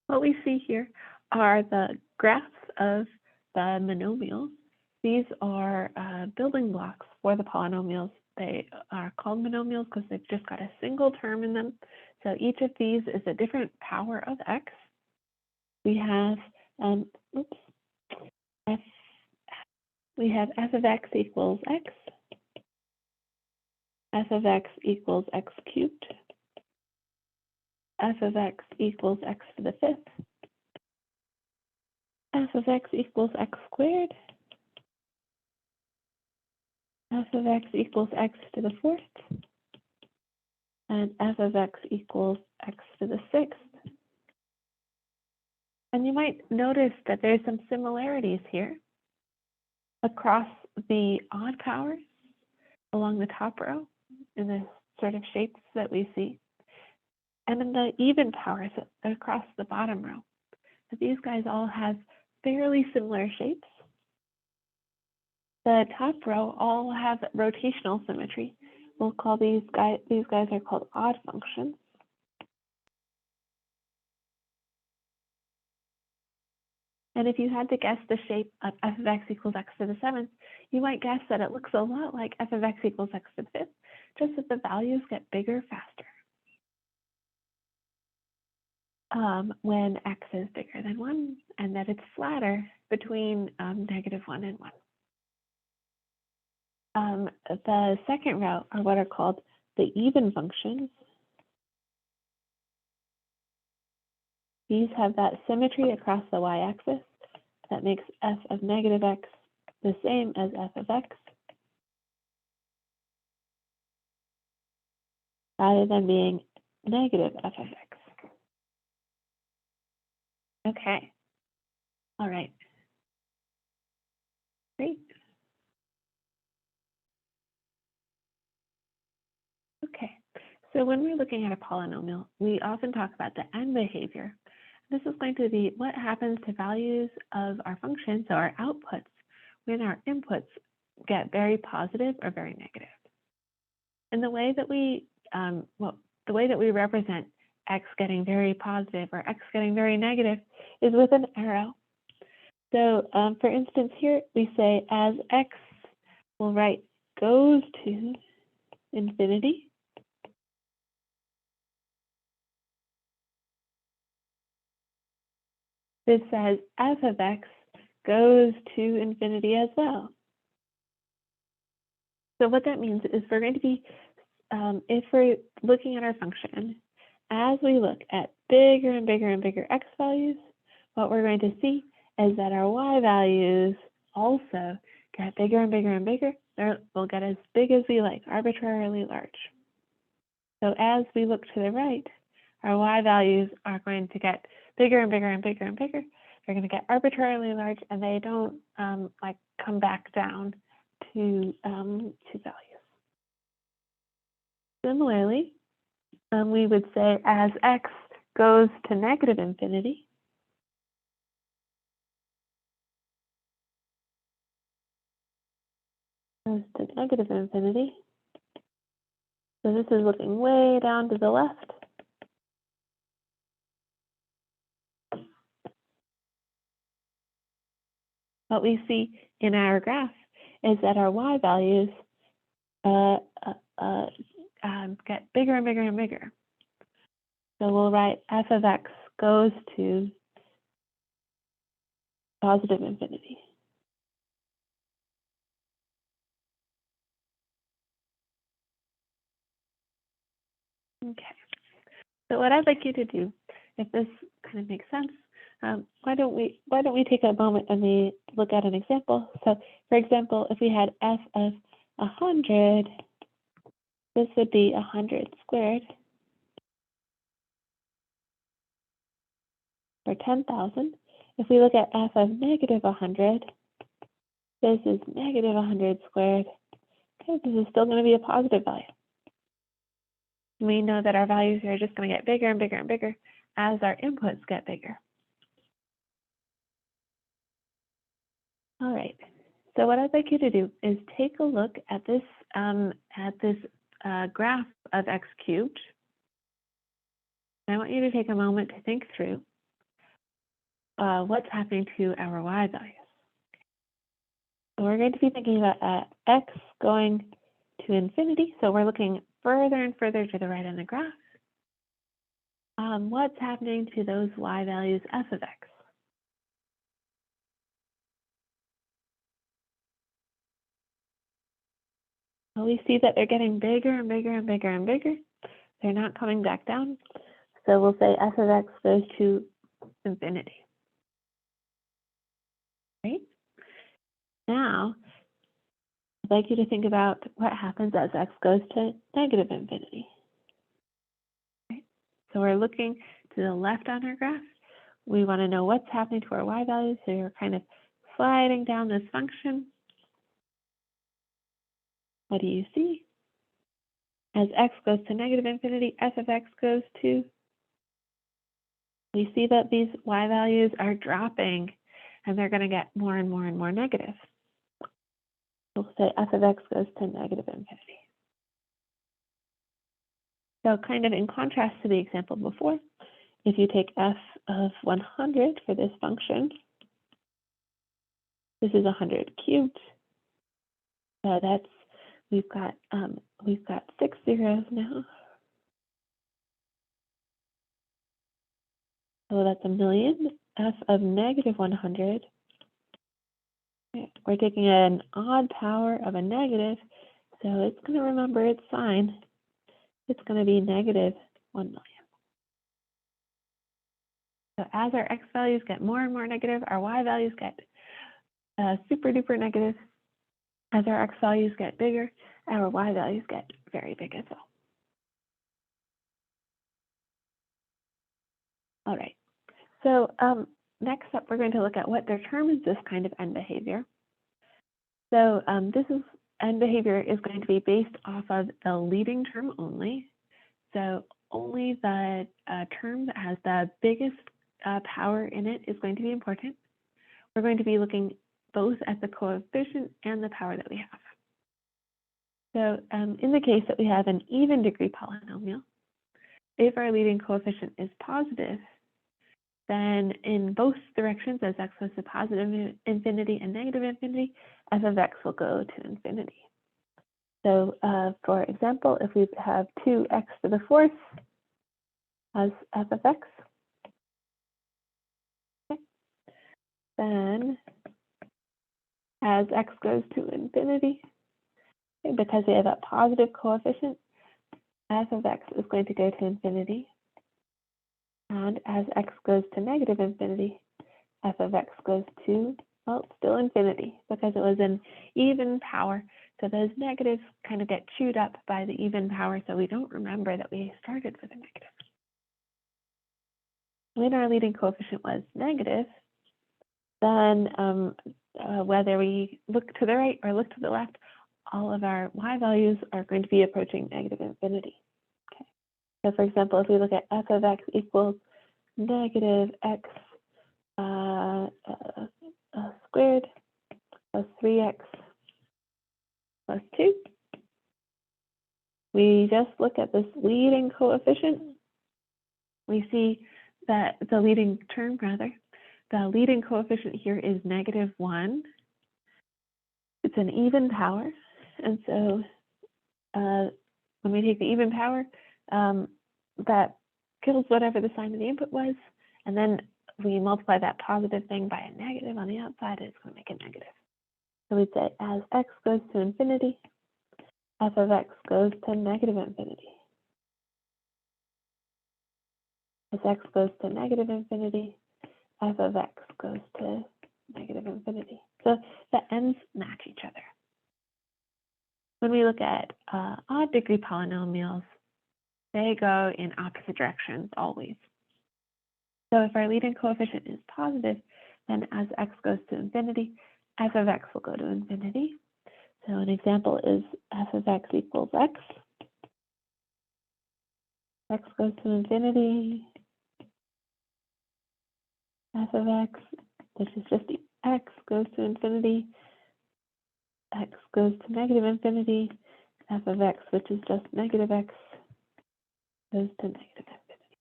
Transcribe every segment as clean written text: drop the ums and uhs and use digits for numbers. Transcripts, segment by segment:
What we see here are the graphs of the monomials. These are building blocks for the polynomials. They are called monomials because they've just got a single term in them. So each of these is a different power of x. We have f of x equals x, f of x equals x cubed, f of x equals x to the fifth, f of x equals x squared, f of x equals x to the fourth, and f of x equals x to the sixth. And you might notice that there's some similarities here across the odd powers along the top row in the sort of shapes that we see, and in the even powers across the bottom row. But these guys all have fairly similar shapes. The top row all have rotational symmetry. We'll call these guys are called odd functions. And if you had to guess the shape of f of x equals x to the seventh, you might guess that it looks a lot like f of x equals x to the fifth, just that the values get bigger faster when x is bigger than 1, and that it's flatter between -1 and 1. The second row are what are called the even functions. These have that symmetry across the y-axis that makes f of -x the same as f of x, rather than being negative f of x. Okay. All right. Great. Okay. So when we're looking at a polynomial, we often talk about the end behavior. This is going to be what happens to values of our function, so our outputs, when our inputs get very positive or very negative. And the way that we represent x getting very positive or x getting very negative is with an arrow. So for instance, here we say as x, we'll write goes to infinity. This says f of x goes to infinity as well. So what that means is we're going to be, if we're looking at our function, as we look at bigger and bigger and bigger x values, what we're going to see is that our y values also get bigger and bigger and bigger. We'll get as big as we like, arbitrarily large. So as we look to the right, our y values are going to get bigger and bigger and bigger and bigger. They're going to get arbitrarily large, and they don't like come back down to values. Similarly, we would say as x goes to negative infinity, goes to negative infinity. So this is looking way down to the left. What we see in our graph is that our y values get bigger and bigger and bigger. So we'll write f of x goes to positive infinity. Okay. So what I'd like you to do, if this kind of makes sense, why don't we take a moment and we look at an example. So for example, if we had f of 100, this would be 100 squared, or 10,000. If we look at f of negative 100, this is negative 100 squared. Okay, this is still going to be a positive value. We know that our values are just going to get bigger and bigger and bigger as our inputs get bigger. All right, so what I'd like you to do is take a look at this graph of x cubed. I want you to take a moment to think through what's happening to our y values. So we're going to be thinking about x going to infinity. So we're looking further and further to the right on the graph. What's happening to those y values f of x? Well, we see that they're getting bigger and bigger and bigger and bigger. They're not coming back down. So we'll say f of x goes to infinity. Right? Now, I'd like you to think about what happens as x goes to negative infinity. Right? So we're looking to the left on our graph. We want to know what's happening to our y values. So you're kind of sliding down this function. What do you see? As x goes to negative infinity, f of x goes to, we see that these y values are dropping and they're going to get more and more and more negative. We'll say f of x goes to negative infinity. So kind of in contrast to the example before, if you take f of 100 for this function, this is 100 cubed. So that's, we've got 6 zeros now. So that's 1,000,000. F of negative 100. We're taking an odd power of a negative, so it's going to remember its sign. It's going to be negative 1,000,000. So as our x values get more and more negative, our y values get super duper negative. As our x values get bigger, our y values get very big as well. All right. So next up, we're going to look at what determines this kind of end behavior. So this end behavior is going to be based off of the leading term only. So only the term that has the biggest power in it is going to be important. We're going to be looking both at the coefficient and the power that we have. So in the case that we have an even degree polynomial, if our leading coefficient is positive, then in both directions, as x goes to positive infinity and negative infinity, f of x will go to infinity. So for example, if we have 2x to the fourth as f of x, okay, then as x goes to infinity, okay, because we have a positive coefficient, f of x is going to go to infinity. And as x goes to negative infinity, f of x goes to, well, still infinity, because it was an even power. So those negatives kind of get chewed up by the even power, so we don't remember that we started with a negative. When our leading coefficient was negative, then whether we look to the right or look to the left, all of our y values are going to be approaching negative infinity. Okay. So for example, if we look at f of x equals negative x squared plus 3x plus 2. We just look at this leading coefficient. We see that the leading term, rather, the leading coefficient here is -1. It's an even power. And so when we take the even power, that kills whatever the sign of the input was. And then we multiply that positive thing by a negative on the outside, it's going to make it negative. So we'd say as x goes to infinity, f of x goes to negative infinity. As x goes to negative infinity, f of x goes to negative infinity. So the ends match each other. When we look at odd degree polynomials, they go in opposite directions always. So if our leading coefficient is positive, then as x goes to infinity, f of x will go to infinity. So an example is f of x equals x. X goes to infinity. F of x, which is just x, goes to infinity. X goes to negative infinity. F of x, which is just negative x, goes to negative infinity.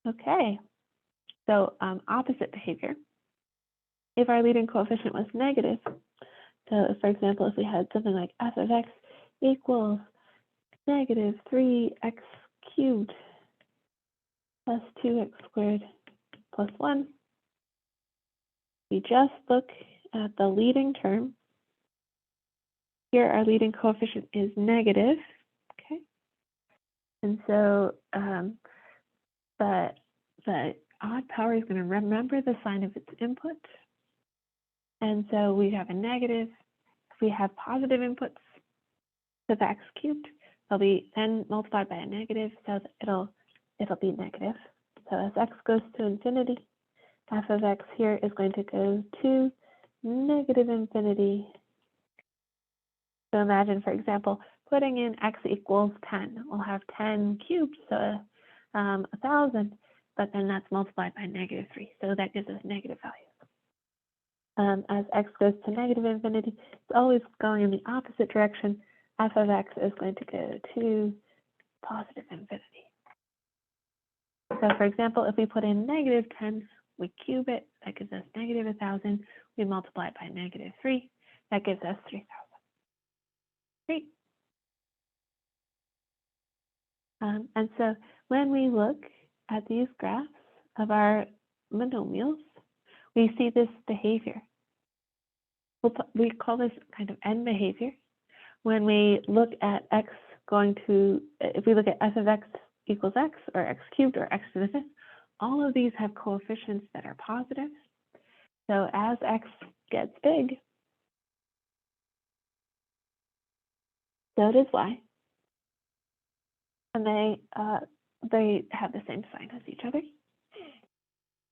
Okay, so opposite behavior. If our leading coefficient was negative, so for example, if we had something like f of x equals negative 3x cubed plus 2x squared plus 1, we just look at the leading term. Here our leading coefficient is negative, okay? And so the odd power is going to remember the sign of its input. And so we have a negative. If we have positive inputs to the x cubed, they'll be then multiplied by a negative, so that it'll be negative. So as x goes to infinity, f of x here is going to go to negative infinity. So imagine, for example, putting in x equals 10. We'll have 10 cubed, so 1,000, but then that's multiplied by negative 3. So that gives us negative values. As x goes to negative infinity, it's always going in the opposite direction. F of x is going to go to positive infinity. So for example, if we put in negative 10, we cube it, that gives us negative 1,000. We multiply it by negative 3, that gives us 3,000. Great. And so when we look at these graphs of our monomials, we see this behavior. We call this kind of end behavior. When we look at x going to, if we look at f of x equals x, or x cubed, or x to the 5th, all of these have coefficients that are positive. So as x gets big, so does y. And they have the same sign as each other.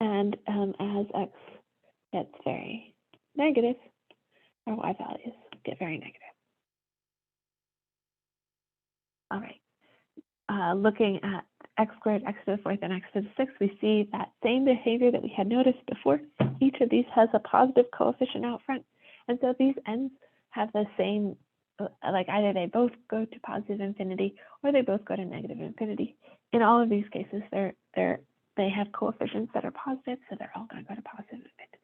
And as x gets very negative, our y values get very negative. All right. Looking at x squared, x to the 4th, and x to the 6th, we see that same behavior that we had noticed before. Each of these has a positive coefficient out front. And so these ends have the same, like either they both go to positive infinity or they both go to negative infinity. In all of these cases, they have coefficients that are positive, so they're all going to go to positive infinity.